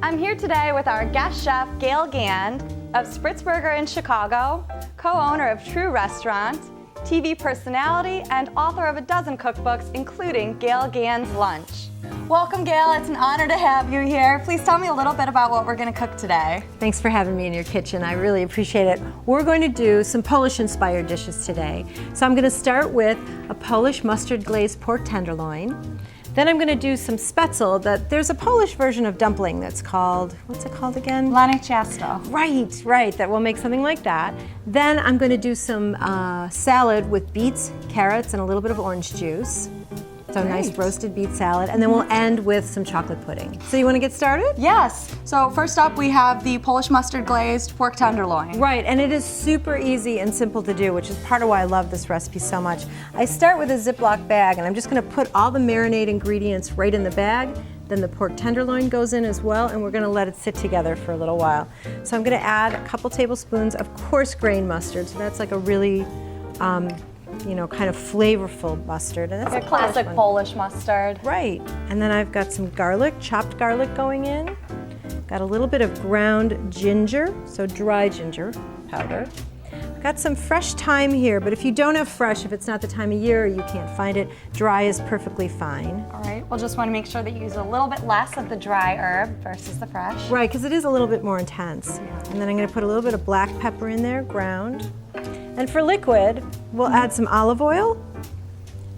I'm here today with our guest chef, Gale Gand of Spritzberger in Chicago, co-owner of True Restaurant, TV personality, and author of a dozen cookbooks, including Gale Gand's Lunch. Welcome, Gale. It's an honor to have you here. Please tell me a little bit about what we're going to cook today. Thanks for having me in your kitchen. I really appreciate it. We're going to do some Polish-inspired dishes today. So I'm going to start with a Polish mustard glazed pork tenderloin. Then I'm going to do some Spaetzle. There's a Polish version of dumpling that's called, what's it called again? Lane ciasto. Right, that will make something like that. Then I'm going to do some salad with beets, carrots, and a little bit of orange juice. So Great. Nice roasted beet salad, and then we'll end with some chocolate pudding. So you want to get started? Yes. So first up, we have the Polish mustard glazed pork tenderloin. Right, and it is super easy and simple to do, which is part of why I love this recipe so much. I start with a Ziploc bag, and I'm just going to put all the marinade ingredients right in the bag. Then the pork tenderloin goes in as well, and we're going to let it sit together for a little while. So I'm going to add a couple tablespoons of coarse grain mustard. So that's like a really kind of flavorful mustard. And that's a classic Polish mustard. Right. And then I've got some garlic, chopped garlic going in. Got a little bit of ground ginger, so dry ginger powder. I've got some fresh thyme here, but if you don't have fresh, if it's not the time of year or you can't find it, dry is perfectly fine. All right, we'll just want to make sure that you use a little bit less of the dry herb versus the fresh. Right, because it is a little bit more intense. And then I'm going to put a little bit of black pepper in there, ground. And for liquid, we'll add some olive oil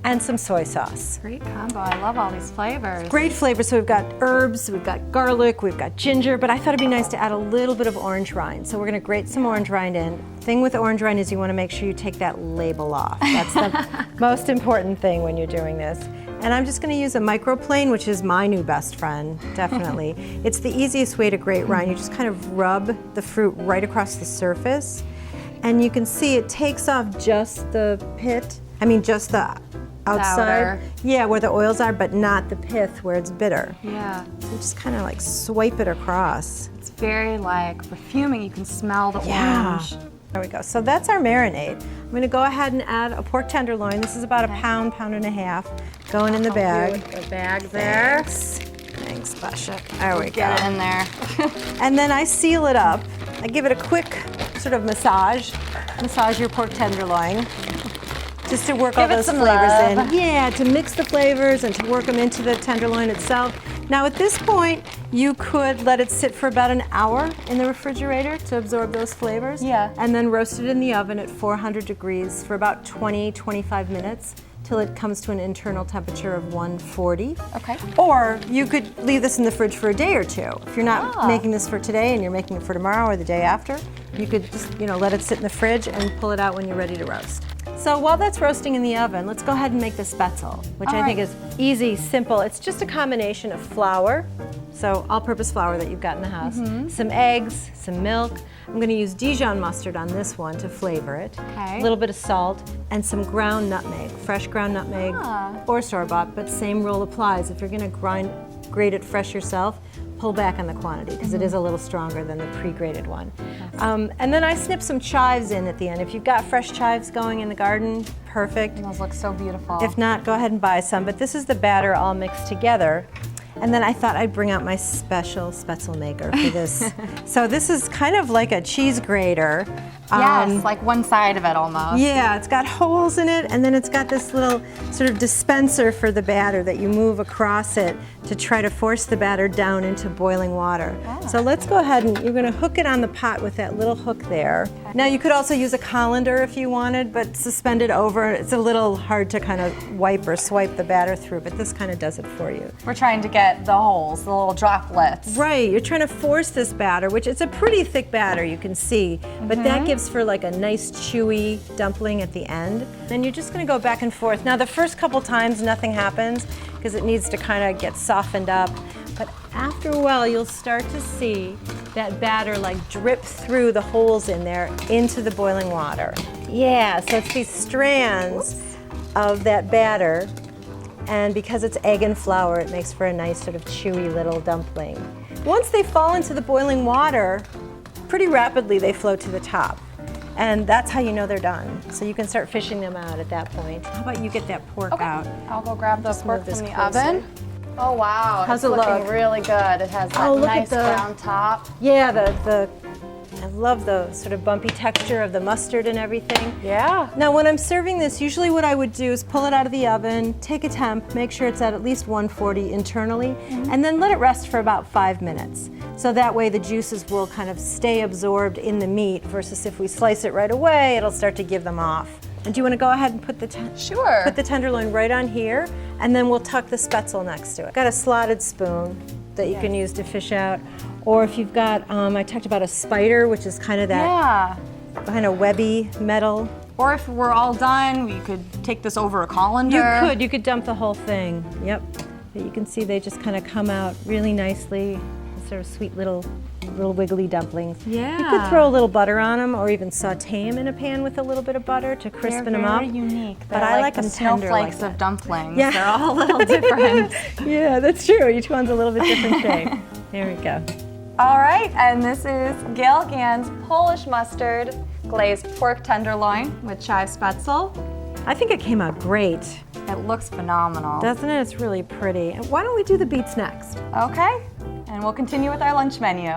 and some soy sauce. Great combo. I love all these flavors. Great flavor. So we've got herbs, we've got garlic, we've got ginger, but I thought it'd be nice to add a little bit of orange rind. So we're going to grate some orange rind in. Thing with orange rind is you want to make sure you take that label off. That's the most important thing when you're doing this. And I'm just going to use a microplane, which is my new best friend, definitely. It's the easiest way to grate rind. You just kind of rub the fruit right across the surface. And you can see it takes off just the just the outside. Yeah, where the oils are, but not the pith where it's bitter. Yeah. So you just kind of like swipe it across. It's very like perfuming. You can smell the orange. There we go. So that's our marinade. I'm going to go ahead and add a pork tenderloin. This is about a pound and a half going in the bag. The bag there. Thanks, Basha. There we go. Get it in there. And then I seal it up. I give it a quick sort of massage your pork tenderloin, just to work all those flavors in. Yeah, to mix the flavors and to work them into the tenderloin itself. Now at this point, you could let it sit for about an hour in the refrigerator to absorb those flavors. Yeah. And then roast it in the oven at 400 degrees for about 20-25 minutes till it comes to an internal temperature of 140. Okay. Or you could leave this in the fridge for a day or two. If you're not making this for today and you're making it for tomorrow or the day after, you could just let it sit in the fridge and pull it out when you're ready to roast. So while that's roasting in the oven, let's go ahead and make the Spaetzle, which I think is easy, simple. It's just a combination of flour, so all-purpose flour that you've got in the house, some eggs, some milk. I'm going to use Dijon mustard on this one to flavor it. Okay. A little bit of salt and some ground nutmeg, fresh ground nutmeg or store-bought, but same rule applies. If you're going to grate it fresh yourself, pull back on the quantity because it is a little stronger than the pre-grated one. And then I snip some chives in at the end. If you've got fresh chives going in the garden, perfect. Those look so beautiful. If not, go ahead and buy some. But this is the batter all mixed together. And then I thought I'd bring out my special Spaetzle maker for this. So this is kind of like a cheese grater. Yes, like one side of it almost. Yeah, it's got holes in it, and then it's got this little sort of dispenser for the batter that you move across it to try to force the batter down into boiling water. So let's go ahead and you're going to hook it on the pot with that little hook there. Okay. Now you could also use a colander if you wanted, but suspend it over. It's a little hard to kind of wipe or swipe the batter through, but this kind of does it for you. We're trying to get the holes, the little droplets. Right, you're trying to force this batter, which it's a pretty thick batter, you can see, but that gives for like a nice chewy dumpling at the end. Then you're just going to go back and forth. Now the first couple times nothing happens because it needs to kind of get softened up, but after a while you'll start to see that batter like drip through the holes in there into the boiling water. Yeah, so it's these strands of that batter, and because it's egg and flour, it makes for a nice sort of chewy little dumpling. Once they fall into the boiling water, pretty rapidly they float to the top. And that's how you know they're done. So you can start fishing them out at that point. How about you get that pork out? I'll go grab the pork from the oven. Oh wow, How's it's it looking look? really good. It has that look at nice the- brown top. Yeah, I love the sort of bumpy texture of the mustard and everything. Yeah. Now when I'm serving this, usually what I would do is pull it out of the oven, take a temp, make sure it's at least 140 internally, and then let it rest for about 5 minutes. So that way the juices will kind of stay absorbed in the meat versus if we slice it right away, it'll start to give them off. And do you want to go ahead and put the Sure. put the tenderloin right on here, and then we'll tuck the Spaetzle next to it. Got a slotted spoon that you can use to fish out, or if you've got, I talked about a spider, which is kind of that Yeah. kind of webby metal. Or if we're all done, we could take this over a colander. You could dump the whole thing. Yep. But you can see they just kind of come out really nicely, sort of sweet little wiggly dumplings. Yeah. You could throw a little butter on them, or even saute them in a pan with a little bit of butter to crispen them up. They're very unique. But They're I like the them tender like snowflakes of dumplings. Yeah. They're all a little different. Yeah, that's true. Each one's a little bit different shape. There we go. All right, and this is Gale Gand's Polish mustard glazed pork tenderloin with Chive Spaetzle. I think it came out great, It looks phenomenal. doesn't it? It's really pretty. And why don't we do the beets next? Okay, and we'll continue with our lunch menu.